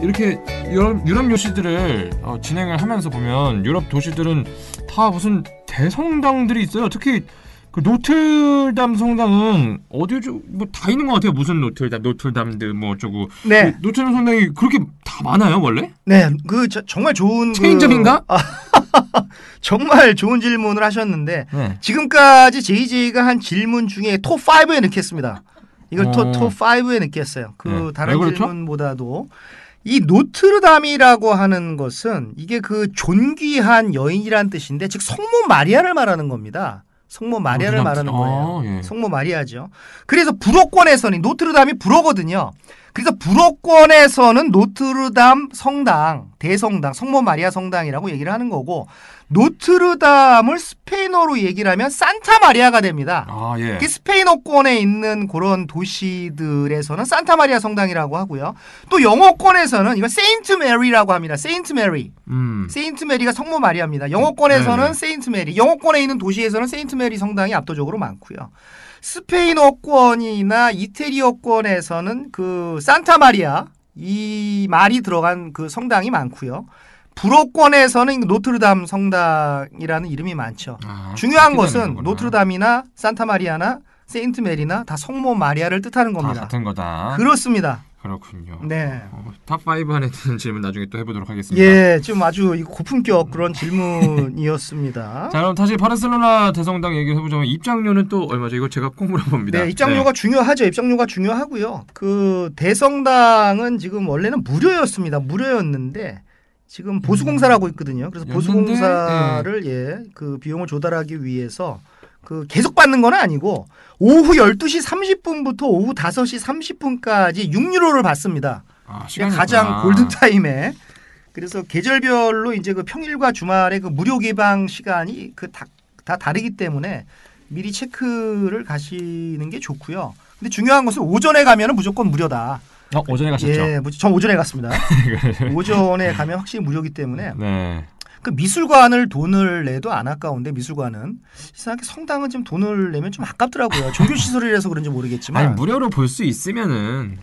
이렇게 유럽 도시들을 진행을 하면서 보면 유럽 도시들은 다 무슨 대성당들이 있어요. 특히 그 노틀담 성당은 어디죠? 뭐 다 있는 것 같아요. 무슨 노틀담들 뭐 어쩌고. 네. 그 노틀담 성당이 그렇게 다 많아요, 원래? 네, 정말 좋은 체인점인가? 정말 좋은 질문을 하셨는데 네. 지금까지 JJ가 한 질문 중에 톱 5에 넣겠습니다. 이걸 톱 5에 넣겠어요. 그 다른 그렇죠? 질문보다도 이 노트르담이라고 하는 것은 이게 그 존귀한 여인이란 뜻인데 즉 성모 마리아를 말하는 겁니다. 성모 마리아를 말하는 거예요. 예. 성모 마리아죠. 그래서 불어권에서는 노트르담이 불어거든요. 그래서 불어권에서는 노트르담 성당, 대성당, 성모 마리아 성당이라고 얘기를 하는 거고 노트르담을 스페인어로 얘기를 하면 산타 마리아가 됩니다. 예. 그 스페인어권에 있는 그런 도시들에서는 산타 마리아 성당이라고 하고요. 또 영어권에서는 이거 세인트 메리라고 합니다. 세인트 메리. 세인트 메리가 성모 마리아입니다. 영어권에서는 세인트 메리. 영어권에 있는 도시에서는 세인트 메리 성당이 압도적으로 많고요. 스페인어권이나 이태리어권에서는 그 산타 마리아 이 말이 들어간 그 성당이 많고요. 불어권에서는 노트르담 성당이라는 이름이 많죠. 중요한 것은 노트르담이나 산타 마리아나 세인트 메리나 다 성모 마리아를 뜻하는 겁니다. 다 같은 거다. 그렇습니다. 그렇군요. 네. 탑5 안에 드는 질문 나중에 또 해보도록 하겠습니다. 예, 지금 아주 고품격 그런 질문이었습니다. 자, 그럼 다시 바르셀로나 대성당 얘기를 해보자면 입장료는 또 얼마죠? 이거 제가 꼭 물어봅니다. 네, 입장료가 중요하죠. 입장료가 중요하고요. 그 대성당은 지금 원래는 무료였습니다. 무료였는데 지금 보수공사를 하고 있거든요. 그래서 보수공사를 그 비용을 조달하기 위해서 그 계속 받는 건 아니고 오후 12시 30분부터 오후 5시 30분까지 6유로를 받습니다. 가장 골든타임에. 그래서 계절별로 이제 그 평일과 주말에 그 무료 개방 시간이 다 다르기 때문에 미리 체크를 가시는 게 좋고요. 근데 중요한 것은 오전에 가면은 무조건 무료다. 오전에 가셨죠? 예, 전 오전에 갔습니다. 오전에 가면 확실히 무료이기 때문에. 네. 그 미술관을 돈을 내도 안 아까운데 미술관은 이상하게 성당은 좀 돈을 내면 좀 아깝더라고요. 종교시설이라서 그런지 모르겠지만. 아니 무료로 볼 수 있으면은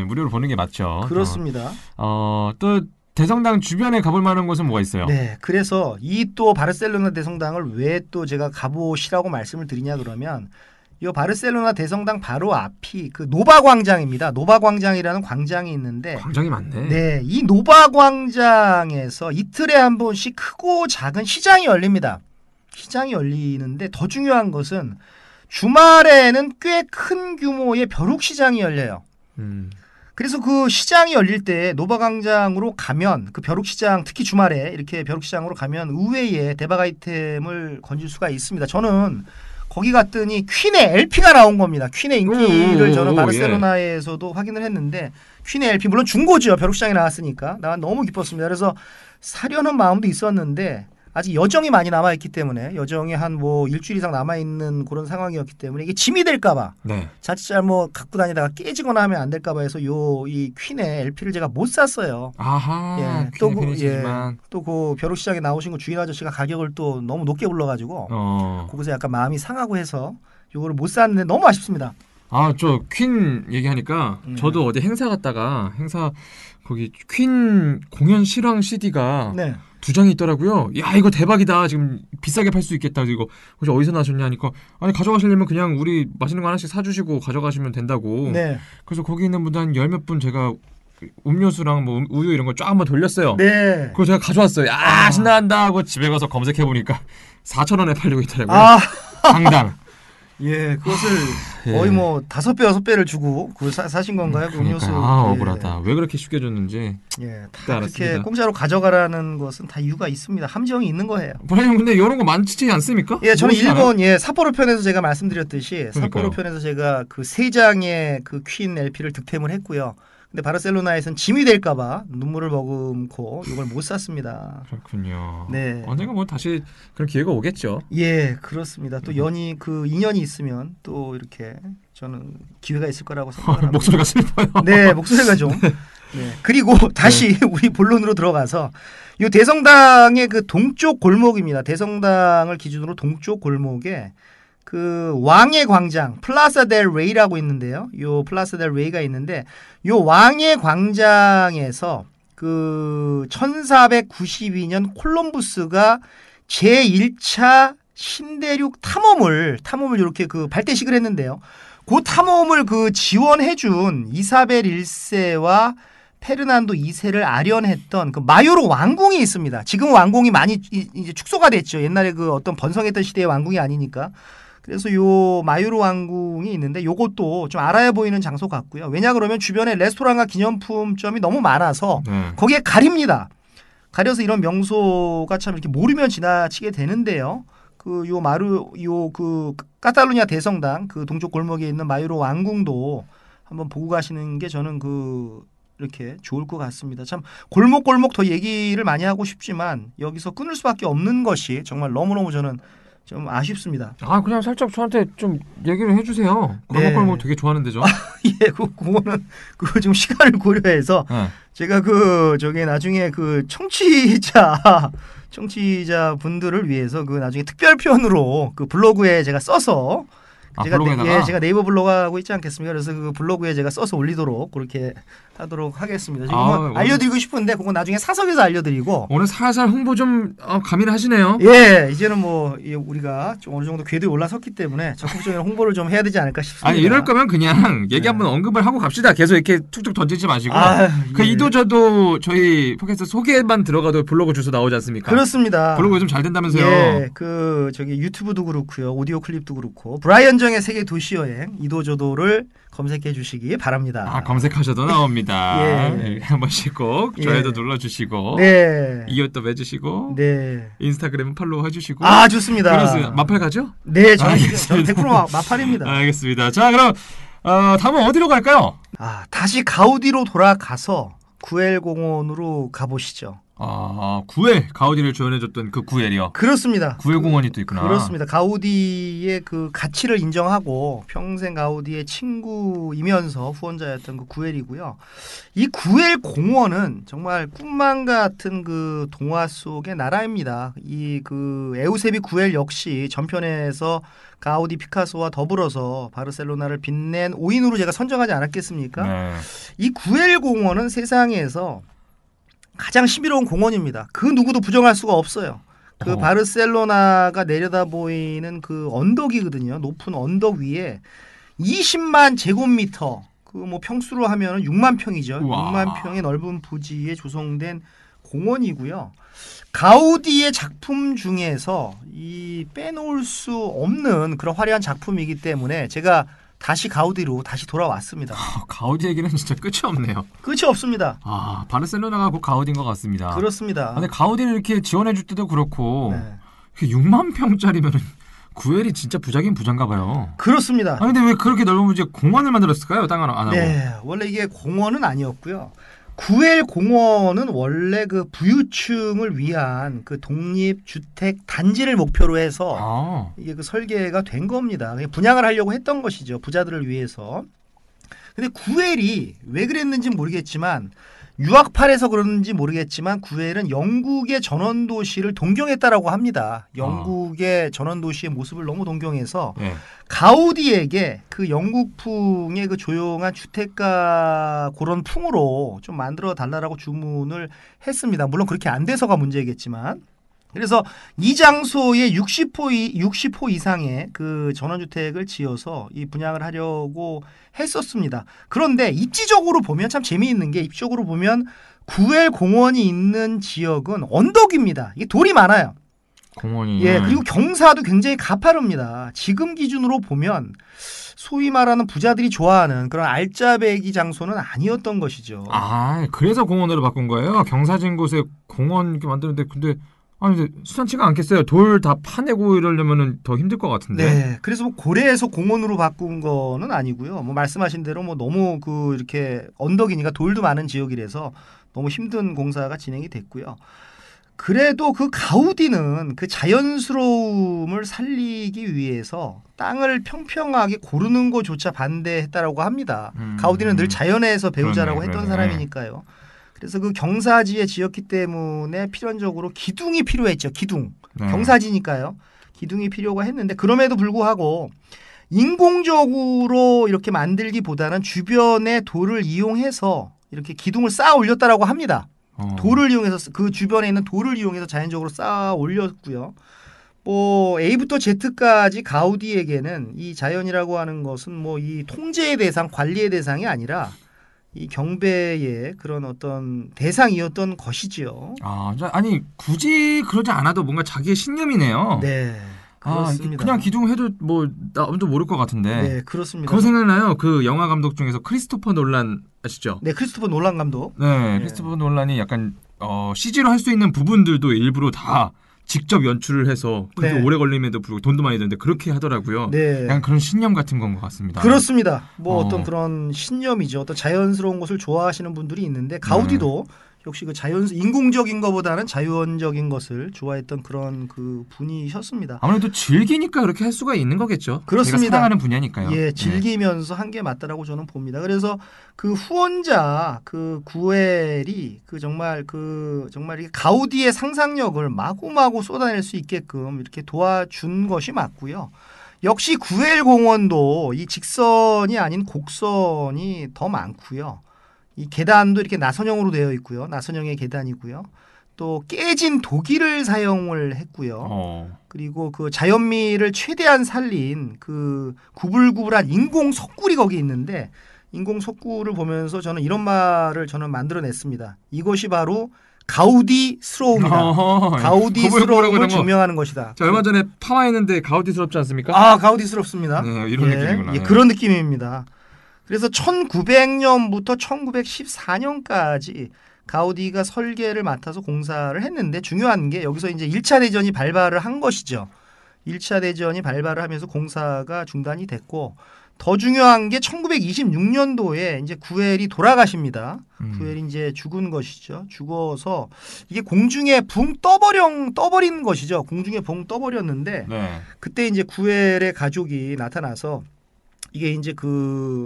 무료로 보는 게 맞죠. 그렇습니다. 또 대성당 주변에 가볼 만한 곳은 뭐가 있어요? 네, 그래서 이 또 바르셀로나 대성당을 왜 또 제가 가보시라고 말씀을 드리냐 그러면 이 바르셀로나 대성당 바로 앞이 그 노바 광장입니다. 노바 광장이라는 광장이 있는데 광장이 많네. 네, 이 노바 광장에서 이틀에 한 번씩 크고 작은 시장이 열립니다. 시장이 열리는데 더 중요한 것은 주말에는 꽤 큰 규모의 벼룩시장이 열려요. 그래서 그 시장이 열릴 때 노바 광장으로 가면 그 벼룩시장 특히 주말에 이렇게 벼룩시장으로 가면 의외의 대박 아이템을 건질 수가 있습니다. 저는 거기 갔더니 퀸의 LP가 나온 겁니다. 퀸의 인기를 저는 바르셀로나에서도 확인을 했는데 퀸의 LP 물론 중고죠. 벼룩시장에 나왔으니까 난 너무 기뻤습니다. 그래서 사려는 마음도 있었는데 아직 여정이 많이 남아있기 때문에 여정이 한 뭐 일주일 이상 남아있는 그런 상황이었기 때문에 이게 짐이 될까봐 자칫 잘못 갖고 다니다가 깨지거나 하면 안 될까봐 해서 이 퀸의 LP를 제가 못 샀어요. 아하. 또 그 벼룩시장에 나오신 그 주인 아저씨가 가격을 또 너무 높게 불러가지고 거기서 약간 마음이 상하고 해서 요거를 못 샀는데 너무 아쉽습니다. 저 퀸 얘기하니까 저도 어디 행사 갔다가 거기 퀸 공연 실황 CD가 2장이 있더라고요. 야 이거 대박이다. 지금 비싸게 팔 수 있겠다. 이거 혹시 어디서 나셨냐 하니까 아니 가져가시려면 그냥 우리 맛있는 거 하나씩 사주시고 가져가시면 된다고. 그래서 거기 있는 분들 한 10몇 분 제가 음료수랑 뭐 우유 이런 거 쫙 한번 돌렸어요. 그거 제가 가져왔어요. 신난다 하고 집에 가서 검색해 보니까 4,000원에 팔리고 있더라고요. 당당. 예, 그것을 거의 뭐 5배, 6배를 주고 그걸 사신 건가요? 그 음료수. 억울하다. 왜 그렇게 쉽게 줬는지. 다 그렇게 공짜로 가져가라는 것은 다 이유가 있습니다. 함정이 있는 거예요. 부장님 근데 이런 거 많지 않습니까? 예, 저는 일본 삿포로 편에서 제가 말씀드렸듯이 삿포로 편에서 제가 그 3장의 그 퀸 LP를 득템을 했고요. 근데 바르셀로나에선 짐이 될까봐 눈물을 머금고 이걸 못 샀습니다. 그렇군요. 네. 언젠가 뭐 다시 그런 기회가 오겠죠. 예, 그렇습니다. 또 인연이 있으면 또 이렇게 저는 기회가 있을 거라고 생각합니다. 목소리가 슬퍼요. 네, 목소리가 좀. 그리고 다시 우리 본론으로 들어가서 이 대성당의 그 동쪽 골목입니다. 대성당을 기준으로 동쪽 골목에 그 왕의 광장 플라사 델 레이라고 있는데요. 요 플라사 델 레이가 있는데 요 왕의 광장에서 그 1492년 콜럼부스가 제1차 신대륙 탐험을 이렇게 그 발대식을 했는데요. 그 탐험을 그 지원해준 이사벨 1세와 페르난도 2세를 아련했던 그 마요로 왕궁이 있습니다. 지금 왕궁이 많이 이제 축소가 됐죠. 옛날에 그 어떤 번성했던 시대의 왕궁이 아니니까. 그래서 요 마요로 왕궁이 있는데 요것도 좀 알아야 보이는 장소 같고요. 왜냐 그러면 주변에 레스토랑과 기념품점이 너무 많아서 거기에 가립니다. 가려서 이런 명소가 참 이렇게 모르면 지나치게 되는데요. 그 카탈루냐 대성당 그 동쪽 골목에 있는 마요로 왕궁도 한번 보고 가시는 게 저는 이렇게 좋을 것 같습니다. 참 골목골목 더 얘기를 많이 하고 싶지만 여기서 끊을 수밖에 없는 것이 정말 너무너무 저는 좀 아쉽습니다. 아 그냥 살짝 저한테 좀 얘기를 해주세요. 골목골목 되게 좋아하는데 저. 예, 그거는 좀 시간을 고려해서 제가 나중에 그 청취자 분들을 위해서 그 나중에 특별편으로 그 블로그에 제가 써서 제가 네이버 블로그 하고 있지 않겠습니까? 그래서 그 블로그에 제가 써서 올리도록 그렇게 하도록 하겠습니다. 지금 알려드리고 싶은데 그건 나중에 사석에서 알려드리고 오늘 살살 홍보 좀 가미를 하시네요. 예, 이제는 뭐 우리가 좀 어느 정도 궤도에 올라섰기 때문에 적극적인 홍보를 좀 해야 되지 않을까 싶습니다. 아니 이럴 거면 그냥 얘기 한번 언급을 하고 갑시다. 계속 이렇게 툭툭 던지지 마시고 그 예. 이도저도 저희 팟캐스트 소개만 들어가도 블로그 주소 나오지 않습니까? 그렇습니다. 블로그 좀 잘 된다면서요. 예, 유튜브도 그렇고요, 오디오 클립도 그렇고 브라이언 정의 세계 도시 여행 이도저도를 검색해 주시기 바랍니다. 검색하셔도 나옵니다. 예. 한 번씩 꼭 좋아요도 눌러주시고 이것도 매주시고 인스타그램 팔로우 해주시고 좋습니다. 그렇습니다. 마팔 가죠? 네, 저는 100% 마팔입니다. 알겠습니다. 자 그럼 다음은 어디로 갈까요? 다시 가우디로 돌아가서 구엘 공원으로 가보시죠. 구엘 가우디를 조언해줬던 그 구엘이요. 그렇습니다. 구엘 공원이 또 있구나. 그렇습니다. 가우디의 그 가치를 인정하고 평생 가우디의 친구이면서 후원자였던 그 구엘이고요. 이 구엘 공원은 정말 꿈만 같은 그 동화 속의 나라입니다. 이 그 에우세비 구엘 역시 전편에서 가우디 피카소와 더불어서 바르셀로나를 빛낸 5인으로 제가 선정하지 않았겠습니까? 네. 이 구엘 공원은 세상에서 가장 신비로운 공원입니다. 그 누구도 부정할 수가 없어요. 그 바르셀로나가 내려다 보이는 그 언덕이거든요. 높은 언덕 위에 20만 제곱미터 그 뭐 평수로 하면 6만 평이죠. 우와. 6만 평의 넓은 부지에 조성된 공원이고요. 가우디의 작품 중에서 이 빼놓을 수 없는 그런 화려한 작품이기 때문에 제가 다시 가우디로 다시 돌아왔습니다. 가우디 얘기는 진짜 끝이 없네요. 끝이 없습니다. 바르셀로나가 곧 가우디인 것 같습니다. 그렇습니다. 근데 가우디를 이렇게 지원해줄 때도 그렇고 6만 평짜리면 구엘이 진짜 부자긴 부자인가 봐요. 그렇습니다. 근데 왜 그렇게 넓은 부지에 공원을 만들었을까요? 땅 안 하고. 네, 원래 이게 공원은 아니었고요. 구엘 공원은 원래 그 부유층을 위한 그 독립주택 단지를 목표로 해서 이게 그 설계가 된 겁니다. 분양을 하려고 했던 것이죠. 부자들을 위해서. 근데 구엘이 왜 그랬는지 모르겠지만 유학파라서 그런지 모르겠지만 구엘은 영국의 전원도시를 동경했다라고 합니다. 영국의 전원도시의 모습을 너무 동경해서 가우디에게 그 영국풍의 그 조용한 주택가 그런 풍으로 좀 만들어 달라고 주문을 했습니다. 물론 그렇게 안 돼서가 문제겠지만. 그래서 이 장소에 60호 이상의 그 전원주택을 지어서 이 분양을 하려고 했었습니다. 그런데 입지적으로 보면 참 재미있는 게 입지적으로 보면 구엘 공원이 있는 지역은 언덕입니다. 이게 돌이 많아요. 공원이. 그리고 경사도 굉장히 가파릅니다. 지금 기준으로 보면 소위 말하는 부자들이 좋아하는 그런 알짜배기 장소는 아니었던 것이죠. 그래서 공원으로 바꾼 거예요? 경사진 곳에 공원 이렇게 만드는데 근데 수산치가 않겠어요. 돌 다 파내고 이러려면 더 힘들 것 같은데. 네, 그래서 뭐 고래에서 공원으로 바꾼 거는 아니고요. 뭐 말씀하신 대로 뭐 너무 그 이렇게 언덕이니까 돌도 많은 지역이라서 너무 힘든 공사가 진행이 됐고요. 그래도 그 가우디는 그 자연스러움을 살리기 위해서 땅을 평평하게 고르는 것조차 반대했다라고 합니다. 가우디는 늘 자연에서 배우자라고 했던 사람이니까요. 그래서 그 경사지에 지었기 때문에 필연적으로 기둥이 필요했죠. 기둥. 경사지니까요. 기둥이 필요가 했는데 그럼에도 불구하고 인공적으로 이렇게 만들기보다는 주변의 돌을 이용해서 이렇게 기둥을 쌓아 올렸다라고 합니다. 돌을 이용해서 그 주변에 있는 돌을 이용해서 자연적으로 쌓아 올렸고요. 뭐 A부터 Z까지 가우디에게는 이 자연이라고 하는 것은 뭐 이 통제의 대상, 관리의 대상이 아니라 이 경배의 그런 어떤 대상이었던 것이지요. 아니 굳이 그러지 않아도 뭔가 자기의 신념이네요. 네. 그렇습니다. 그냥 기둥해도 뭐 아무도 모를 것 같은데. 네, 그렇습니다. 그거 생각나요? 그 영화 감독 중에서 크리스토퍼 놀란 아시죠? 네, 크리스토퍼 놀란 감독. 네, 크리스토퍼 놀란이 약간 CG로 할 수 있는 부분들도 일부러 다 직접 연출을 해서 그렇게 오래 걸림에도 불구하고 돈도 많이 드는데 그렇게 하더라고요. 네. 약간 그런 신념 같은 건 것 같습니다. 그렇습니다. 뭐 어떤 그런 신념이죠. 어떤 자연스러운 것을 좋아하시는 분들이 있는데 가우디도 역시 그 인공적인 것보다는 자연적인 것을 좋아했던 그런 그 분이셨습니다. 아무래도 즐기니까 그렇게 할 수가 있는 거겠죠. 그렇습니다. 제가 사랑하는 분야니까요. 예, 즐기면서 한 게 맞다라고 저는 봅니다. 그래서 그 후원자 그 구엘이 정말 이 가우디의 상상력을 마구마구 쏟아낼 수 있게끔 이렇게 도와준 것이 맞고요. 역시 구엘 공원도 이 직선이 아닌 곡선이 더 많고요. 이 계단도 이렇게 나선형으로 되어 있고요. 나선형의 계단이고요. 또 깨진 도기를 사용을 했고요. 그리고 그 자연미를 최대한 살린 그 구불구불한 인공 석굴이 거기 있는데 인공 석굴을 보면서 저는 이런 말을 만들어냈습니다. 이것이 바로 가우디스러움이다. 가우디스러움을 증명하는 것이다. 자, 얼마 전에 파마했는데 가우디스럽지 않습니까? 가우디스럽습니다. 네, 이런 느낌이구나. 예, 그런 느낌입니다. 그래서 1900년부터 1914년까지 가우디가 설계를 맡아서 공사를 했는데 중요한 게 여기서 이제 1차 대전이 발발을 한 것이죠. 1차 대전이 발발을 하면서 공사가 중단이 됐고 더 중요한 게 1926년도에 이제 구엘이 돌아가십니다. 구엘이 이제 죽은 것이죠. 죽어서 이게 공중에 붕 떠버린 것이죠. 공중에 붕 떠버렸는데 그때 이제 구엘의 가족이 나타나서 이게 이제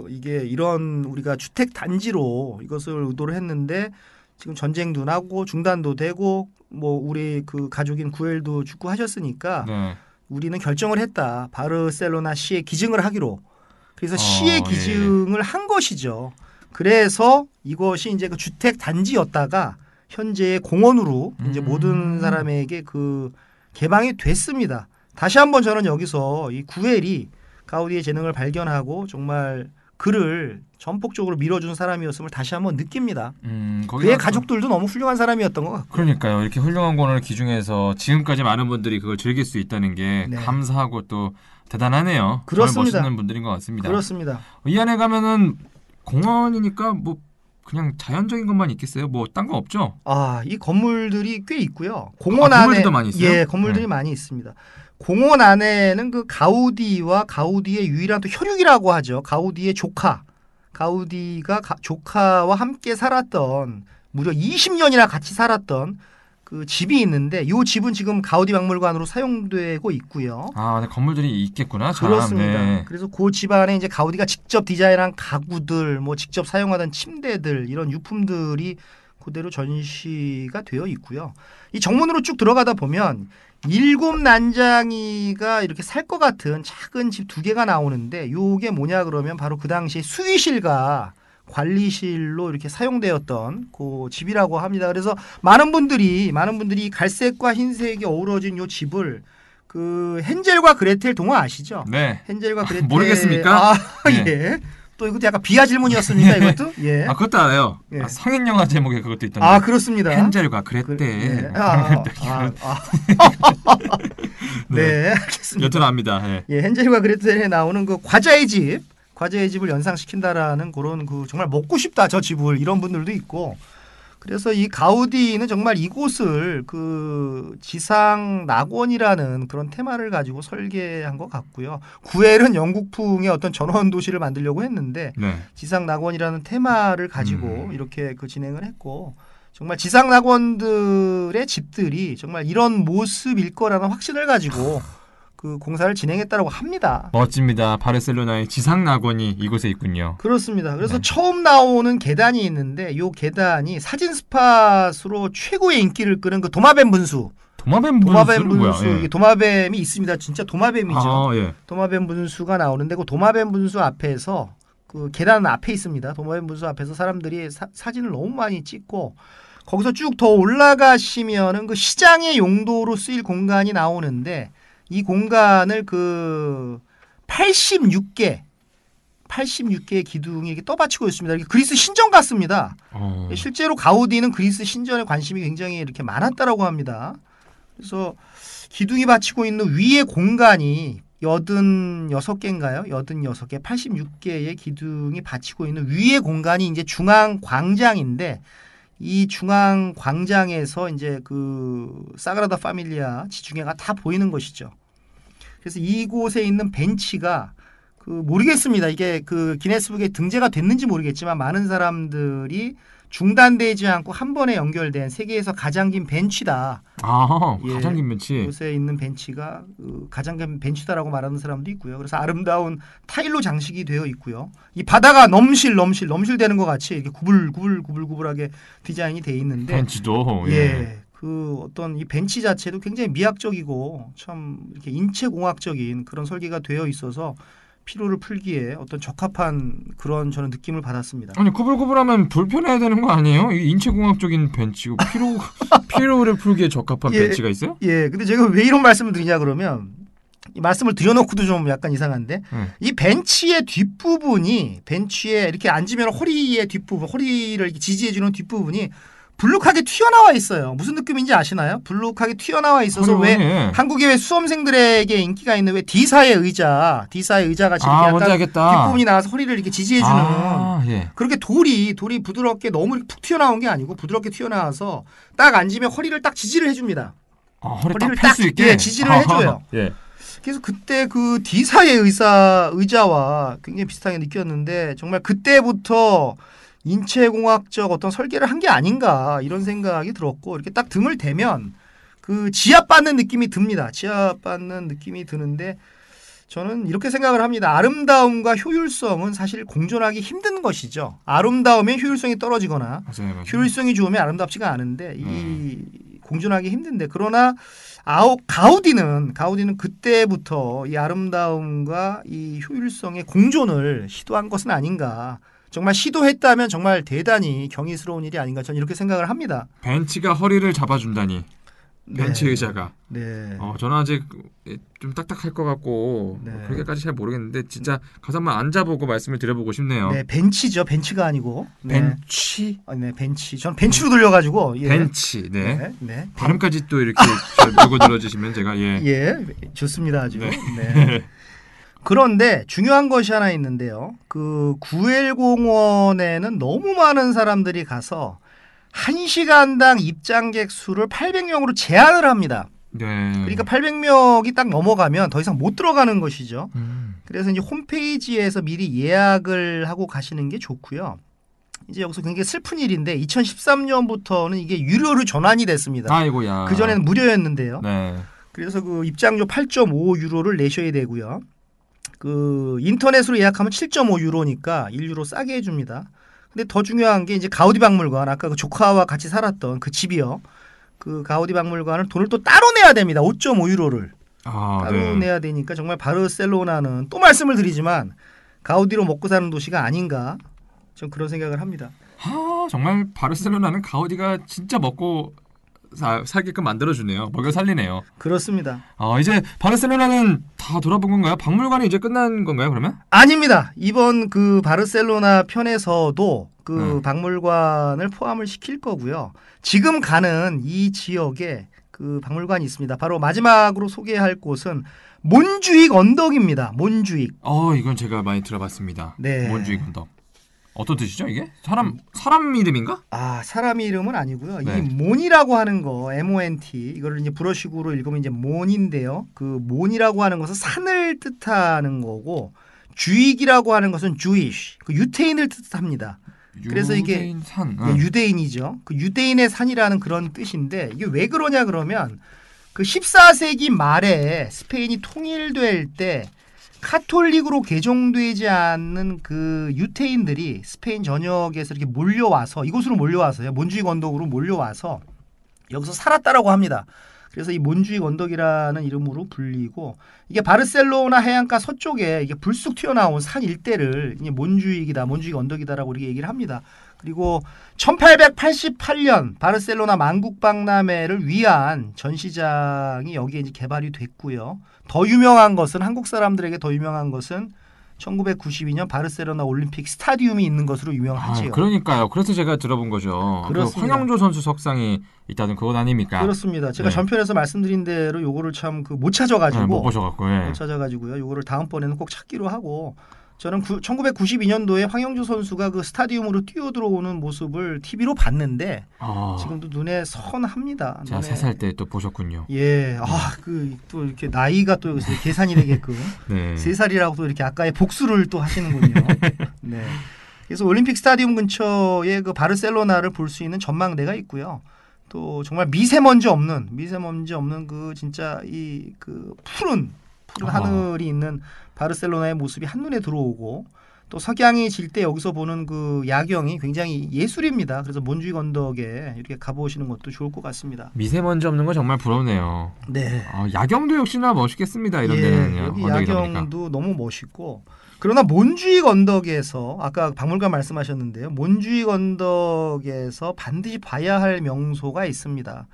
이게 이런 우리가 주택 단지로 이것을 의도를 했는데 지금 전쟁도 나고 중단도 되고 뭐 우리 그 가족인 구엘도 죽고 하셨으니까 우리는 결정을 했다. 바르셀로나 시에 기증을 하기로. 그래서 시에 기증을 한 것이죠. 그래서 이것이 이제 그 주택 단지였다가 현재의 공원으로 이제 모든 사람에게 그 개방이 됐습니다. 다시 한번 저는 여기서 이 구엘이 가우디의 재능을 발견하고 정말 그를 전폭적으로 밀어준 사람이었음을 다시 한번 느낍니다. 그의 가족들도 너무 훌륭한 사람이었던 것 같고요. 그러니까요. 이렇게 훌륭한 권한을 기중해서 지금까지 많은 분들이 그걸 즐길 수 있다는 게 감사하고 또 대단하네요. 그렇습니다. 정말 멋있는 분들인 것 같습니다. 그렇습니다. 이 안에 가면은 공원이니까 뭐 그냥 자연적인 것만 있겠어요? 뭐 딴 거 없죠? 이 건물들이 꽤 있고요. 공원 안에 건물들도 많이 있어요? 예, 건물들이 많이 있습니다. 공원 안에는 그 가우디와 가우디의 유일한 또 혈육이라고 하죠. 가우디의 조카. 가우디가 조카와 함께 살았던 무려 20년이나 같이 살았던 그 집이 있는데 이 집은 지금 가우디 박물관으로 사용되고 있고요. 네, 건물들이 있겠구나. 그렇습니다. 네. 그래서 그 집 안에 이제 가우디가 직접 디자인한 가구들, 뭐 직접 사용하던 침대들 이런 유품들이 그대로 전시가 되어 있고요. 이 정문으로 쭉 들어가다 보면 일곱 난장이가 이렇게 살 것 같은 작은 집 2개가 나오는데 요게 뭐냐 그러면 바로 그 당시에 수의실과 관리실로 이렇게 사용되었던 그 집이라고 합니다. 그래서 많은 분들이 갈색과 흰색이 어우러진 요 집을 그 헨젤과 그레텔 동화 아시죠? 네. 헨젤과 그레텔 모르겠습니까? 네. 예. 또 이것도 약간 비하 질문이었습니까 이것도? 예. 그것도 알아요. 예. 성인 영화 제목에 그것도 있던데. 그렇습니다. 헨젤과 그레텔. 예. 네, 알겠습니다. 여튼 압니다. 예, 헨젤과 그레텔에 나오는 그 과자의 집을 연상시킨다라는 그런 그 정말 먹고 싶다 저 집을 이런 분들도 있고. 그래서 이 가우디는 정말 이곳을 그 지상 낙원이라는 그런 테마를 가지고 설계한 것 같고요. 구엘은 영국풍의 어떤 전원 도시를 만들려고 했는데 지상 낙원이라는 테마를 가지고 이렇게 그 진행을 했고 정말 지상 낙원들의 집들이 정말 이런 모습일 거라는 확신을 가지고 그 공사를 진행했다고 합니다. 멋집니다. 바르셀로나의 지상 낙원이 이곳에 있군요. 그렇습니다. 그래서 처음 나오는 계단이 있는데 이 계단이 사진 스팟으로 최고의 인기를 끄는 그 도마뱀 분수. 도마뱀 분수. 뭐야? 이게 도마뱀이 있습니다. 진짜 도마뱀이죠. 아, 예. 도마뱀 분수가 나오는데 그 도마뱀 분수 앞에서 그 계단 앞에 있습니다. 도마뱀 분수 앞에서 사람들이 사진을 너무 많이 찍고 거기서 쭉 더 올라가시면은 그 시장의 용도로 쓰일 공간이 나오는데 이 공간을 그 86개의 기둥이 이렇게 떠받치고 있습니다. 이렇게 그리스 신전 같습니다. 실제로 가우디는 그리스 신전에 관심이 굉장히 이렇게 많았다라고 합니다. 그래서 기둥이 받치고 있는 위에 공간이 86개인가요? 86개, 86개의 기둥이 받치고 있는 위에 공간이 이제 중앙 광장인데 이 중앙 광장에서 이제 그 사그라다 파밀리아 지중해가 다 보이는 것이죠. 그래서 이곳에 있는 벤치가 그 모르겠습니다. 이게 그 기네스북에 등재가 됐는지 모르겠지만 많은 사람들이 중단되지 않고 한 번에 연결된 세계에서 가장 긴 벤치다. 아, 가장 긴 벤치. 이곳에 있는 벤치가 가장 긴 벤치다라고 말하는 사람도 있고요. 그래서 아름다운 타일로 장식이 되어 있고요. 이 바다가 넘실되는 것 같이 이렇게 구불구불하게 디자인이 되어 있는데 벤치도 그 어떤 이 벤치 자체도 굉장히 미학적이고 참 이렇게 인체공학적인 그런 설계가 되어 있어서 피로를 풀기에 어떤 적합한 그런 저는 느낌을 받았습니다. 아니 구불구불하면 불편해야 되는 거 아니에요? 이 인체공학적인 벤치고 피로를 풀기에 적합한 벤치가 있어요? 예, 근데 제가 왜 이런 말씀을 드리냐 그러면 이 말씀을 드려놓고도 좀 약간 이상한데 이 벤치의 뒷부분이 벤치에 이렇게 앉으면 허리의 뒷부분, 허리를 이렇게 지지해주는 뒷부분이 불룩하게 튀어나와 있어요. 무슨 느낌인지 아시나요? 불룩하게 튀어나와 있어서 왜 한국의 왜 수험생들에게 인기가 있는 왜 D사의 의자가 이렇게 약간 뒷부분이 나와서 허리를 이렇게 지지해주는 그렇게 돌이 부드럽게 너무 푹 튀어나온 게 아니고 부드럽게 튀어나와서 딱 앉으면 허리를 딱 지지를 해줍니다. 허리를 딱 펼 수 있게 지지를 해줘요. 그래서 그때 그 D사의 의자와 굉장히 비슷하게 느꼈는데 정말 그때부터 인체공학적 어떤 설계를 한 게 아닌가 이런 생각이 들었고 이렇게 딱 등을 대면 그 지압받는 느낌이 듭니다. 지압받는 느낌이 드는데 저는 이렇게 생각을 합니다. 아름다움과 효율성은 사실 공존하기 힘든 것이죠. 아름다우면 효율성이 떨어지거나 맞아요. 효율성이 좋으면 아름답지가 않은데 이 공존하기 힘든데 그러나 가우디는 그때부터 이 아름다움과 이 효율성의 공존을 시도한 것은 아닌가. 정말 시도했다면 정말 대단히 경이스러운 일이 아닌가 저는 이렇게 생각을 합니다. 벤치가 허리를 잡아준다니. 벤치 의자가. 저는 아직 좀 딱딱할 것 같고 그렇게까지 잘 모르겠는데 진짜 가서 한번 앉아보고 말씀을 드려보고 싶네요. 네, 벤치죠. 벤치가 아니고. 벤치? 네, 벤치. 저는 벤치로 들려가지고. 벤치. 네. 발음까지 또 이렇게 잘 보고 들어주시면 제가 좋습니다. 아주. 네. 그런데 중요한 것이 하나 있는데요. 그 구엘공원에는 너무 많은 사람들이 가서 1시간당 입장객 수를 800명으로 제한을 합니다. 그러니까 800명이 딱 넘어가면 더 이상 못 들어가는 것이죠. 그래서 이제 홈페이지에서 미리 예약을 하고 가시는 게 좋고요. 이제 여기서 굉장히 슬픈 일인데 2013년부터는 이게 유료로 전환이 됐습니다. 아이고야. 그전에는 무료였는데요. 그래서 그 입장료 8.5유로를 내셔야 되고요. 그 인터넷으로 예약하면 7.5유로니까 1유로 싸게 해줍니다. 근데 더 중요한 게 이제 가우디 박물관 아까 그 조카와 같이 살았던 그 집이요. 그 가우디 박물관을 돈을 또 따로 내야 됩니다. 5.5유로를 따로 내야 되니까 정말 바르셀로나는 또 말씀을 드리지만 가우디로 먹고 사는 도시가 아닌가 좀 그런 생각을 합니다. 정말 바르셀로나는 가우디가 진짜 먹고 살게끔 만들어주네요. 먹여 살리네요. 그렇습니다. 이제 바르셀로나는 다 돌아본 건가요? 박물관이 이제 끝난 건가요? 그러면? 아닙니다. 이번 그 바르셀로나 편에서도 그 박물관을 포함을 시킬 거고요. 지금 가는 이 지역에 그 박물관이 있습니다. 바로 마지막으로 소개할 곳은 몬주익 언덕입니다. 몬주익. 이건 제가 많이 들어봤습니다. 네. 몬주익 언덕. 어떤 뜻이죠 이게? 사람 이름인가? 사람 이름은 아니고요. 이 몬이라고 하는 거 MONT 이거를 이제 불어식으로 읽으면 이제 몬인데요. 그 몬이라고 하는 것은 산을 뜻하는 거고 주익이라고 하는 것은 Jewish 그 유태인을 뜻합니다. 그래서 이게 산. 유대인이죠. 그 유대인의 산이라는 그런 뜻인데 이게 왜 그러냐 그러면 그 14세기 말에 스페인이 통일될 때 카톨릭으로 개종되지 않는 그 유태인들이 스페인 전역에서 이렇게 몰려와서 이곳으로 몰려와서요. 몬주익 언덕으로 몰려와서 여기서 살았다라고 합니다. 그래서 이 몬주익 언덕이라는 이름으로 불리고 이게 바르셀로나 해안가 서쪽에 이게 불쑥 튀어나온 산 일대를 이게 몬주익 언덕이다라고 이렇게 얘기를 합니다. 그리고 1888년 바르셀로나 만국박람회를 위한 전시장이 여기에 이제 개발이 됐고요. 더 유명한 것은 한국 사람들에게 더 유명한 것은 1992년 바르셀로나 올림픽 스타디움이 있는 것으로 유명하지요. 그러니까요. 그래서 제가 들어본 거죠. 그 황영조 선수 석상이 있다는 그건 아닙니까? 그렇습니다. 제가 전편에서 말씀드린 대로 요거를 참 못 찾아가지고 못 보셔갖고 못 찾아가지고요. 요거를 다음번에는 꼭 찾기로 하고 저는 1992년도에 황영조 선수가 그 스타디움으로 뛰어들어오는 모습을 TV로 봤는데 지금도 눈에 선합니다. 제가 3살 때 또 보셨군요. 예, 또 이렇게 나이가 또 여기서 계산이 되게끔 네. 3살이라고 또 이렇게 아까의 복수를 또 하시는군요. 네. 그래서 올림픽 스타디움 근처에 그 바르셀로나를 볼 수 있는 전망대가 있고요. 또 정말 미세먼지 없는 그 진짜 이 그 푸른 하늘이 있는 바르셀로나의 모습이 한눈에 들어오고 또 석양이 질 때 여기서 보는 그 야경이 굉장히 예술입니다. 그래서 몬주익 언덕에 이렇게 가보시는 것도 좋을 것 같습니다. 미세먼지 없는 거 정말 부럽네요. 네. 야경도 역시나 멋있겠습니다. 이런 데는 여기 야경도 너무 멋있고 그러나 몬주익 언덕에서 아까 박물관 말씀하셨는데요. 몬주익 언덕에서 반드시 봐야 할 명소가 있습니다.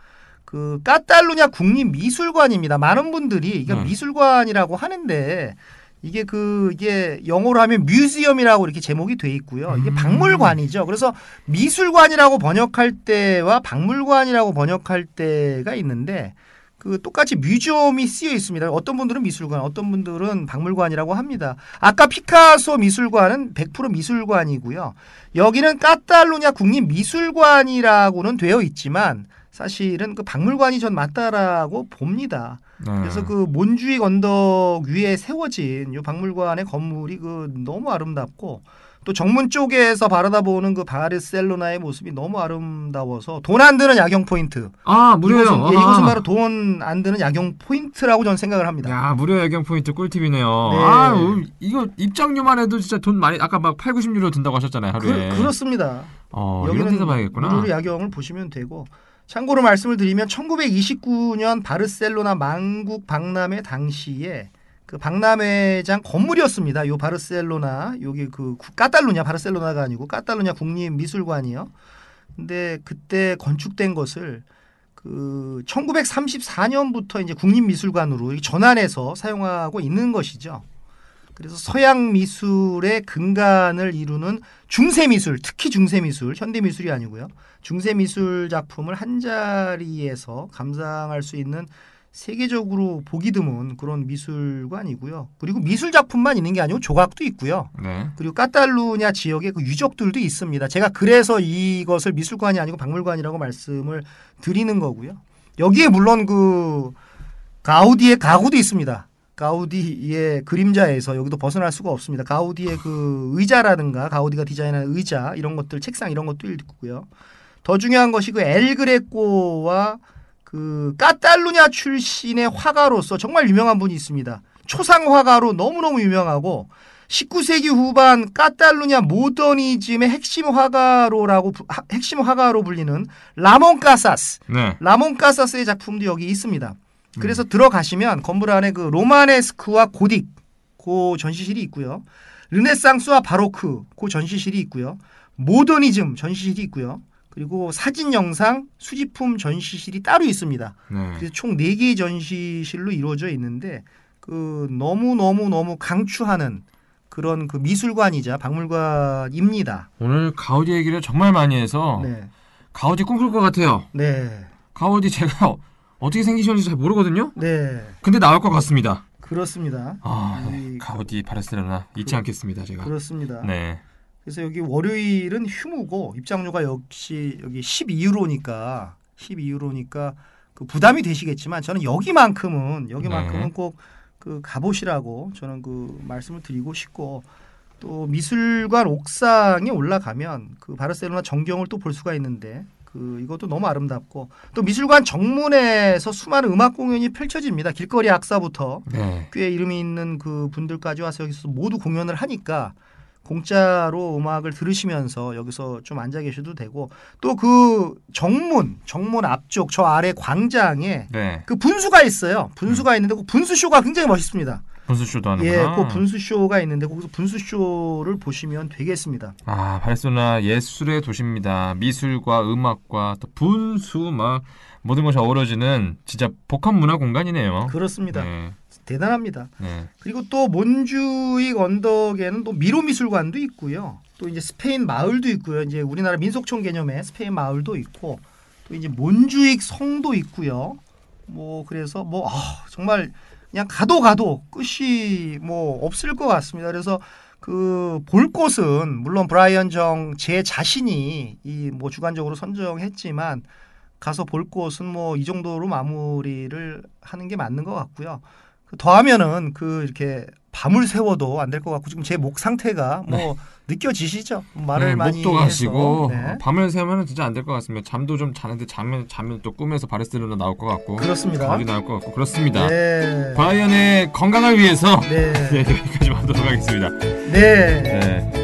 그 까탈루냐 국립미술관입니다. 많은 분들이 이게 미술관이라고 하는데 이게 영어로 하면 뮤지엄이라고 이렇게 제목이 돼 있고요. 이게 박물관이죠. 그래서 미술관이라고 번역할 때와 박물관이라고 번역할 때가 있는데 그 똑같이 뮤지엄이 쓰여 있습니다. 어떤 분들은 미술관, 어떤 분들은 박물관이라고 합니다. 아까 피카소 미술관은 100% 미술관이고요. 여기는 까탈루냐 국립미술관이라고는 되어 있지만 사실은 그 박물관이 전 맞다라고 봅니다. 그래서 그 몬주익 언덕 위에 세워진 이 박물관의 건물이 그 너무 아름답고 또 정문 쪽에서 바라다보는 그 바르셀로나의 모습이 너무 아름다워서 돈 안 드는 야경 포인트. 무료예요. 이것은 바로 돈 안 드는 야경 포인트라고 저는 생각을 합니다. 야, 무료 야경 포인트 꿀팁이네요. 네. 이거 입장료만 해도 진짜 돈 많이 아까 막 8, 90유로 든다고 하셨잖아요, 하루에. 그렇습니다. 이런 데서 봐야겠구나. 무료로 야경을 보시면 되고 참고로 말씀을 드리면 1929년 바르셀로나 만국 박람회 당시에 그 박람회장 건물이었습니다. 요 바르셀로나 여기 그 까탈루냐 바르셀로나가 아니고 까탈루냐 국립미술관이요. 근데 그때 건축된 것을 그 1934년부터 이제 국립미술관으로 전환해서 사용하고 있는 것이죠. 그래서 서양 미술의 근간을 이루는 중세미술, 특히 중세미술, 현대미술이 아니고요. 중세미술 작품을 한 자리에서 감상할 수 있는 세계적으로 보기 드문 그런 미술관이고요. 그리고 미술 작품만 있는 게 아니고 조각도 있고요. 네. 그리고 까탈루냐 지역의 그 유적들도 있습니다. 제가 그래서 이것을 미술관이 아니고 박물관이라고 말씀을 드리는 거고요. 여기에 물론 그 가우디의 가구도 있습니다. 가우디의 그림자에서 여기도 벗어날 수가 없습니다. 가우디의 그 의자라든가 가우디가 디자인한 의자 이런 것들, 책상 이런 것도 있고요. 더 중요한 것이 그 엘그레코와 그 까탈루냐 출신의 화가로서 정말 유명한 분이 있습니다. 초상 화가로 너무너무 유명하고 19세기 후반 까탈루냐 모더니즘의 핵심 화가로 불리는 라몬 카사스. 네. 라몬 카사스의 작품도 여기 있습니다. 그래서 들어가시면 건물 안에 그 로마네스크와 고딕 그 전시실이 있고요. 르네상스와 바로크 그 전시실이 있고요. 모더니즘 전시실이 있고요. 그리고 사진 영상 수집품 전시실이 따로 있습니다. 네. 그래서 총 4개의 전시실로 이루어져 있는데 그 너무 강추하는 그런 그 미술관이자 박물관입니다. 오늘 가우디 얘기를 정말 많이 해서 가우디 꿈꿀 것 같아요. 네. 가우디 제가 어떻게 생기셨는지 잘 모르거든요. 네. 근데 나올 것 같습니다. 그렇습니다. 가우디 바르셀로나 잊지 않겠습니다, 제가. 그렇습니다. 네. 그래서 여기 월요일은 휴무고 입장료가 역시 여기 12유로니까 그 부담이 되시겠지만 저는 여기만큼은 꼭 그 가보시라고 저는 그 말씀을 드리고 싶고 또 미술관 옥상에 올라가면 그 바르셀로나 전경을 또 볼 수가 있는데 그 이것도 너무 아름답고 또 미술관 정문에서 수많은 음악 공연이 펼쳐집니다. 길거리 악사부터 꽤 이름이 있는 그 분들까지 와서 여기서 모두 공연을 하니까 공짜로 음악을 들으시면서 여기서 좀 앉아 계셔도 되고 또 그 정문 앞쪽 저 아래 광장에 네. 그 분수가 있어요. 분수가 있는데 그 분수쇼가 굉장히 멋있습니다. 분수쇼도 하는구나. 예, 그 분수쇼가 있는데 거기서 분수쇼를 보시면 되겠습니다. 아, 바르셀로나 예술의 도시입니다. 미술과 음악과 또 분수 막 모든 것이 어우러지는 진짜 복합 문화 공간이네요. 그렇습니다. 네. 대단합니다. 네. 그리고 또 몬주익 언덕에는 또 미로 미술관도 있고요. 또 이제 스페인 마을도 있고요. 이제 우리나라 민속촌 개념의 스페인 마을도 있고 또 이제 몬주익 성도 있고요. 뭐 그래서 뭐 정말 그냥 가도 끝이 뭐 없을 것 같습니다. 그래서 그 볼 곳은 물론 브라이언 정 제 자신이 이 뭐 주관적으로 선정했지만 가서 볼 곳은 뭐 이 정도로 마무리를 하는 게 맞는 것 같고요. 더하면은 그 이렇게 밤을 새워도 안 될 것 같고 지금 제 목 상태가 뭐 느껴지시죠? 말을 네, 많이 목도 가시고 네. 밤을 새면은 진짜 안 될 것 같습니다. 잠도 좀 자는데 자면 또 꿈에서 바르셀로나 나올 것 같고 그렇습니다. 거기 나올 것 같고 그렇습니다. 네. 브라이언의 건강을 위해서 네. 네, 여기까지 하도록 하겠습니다. 네. 네.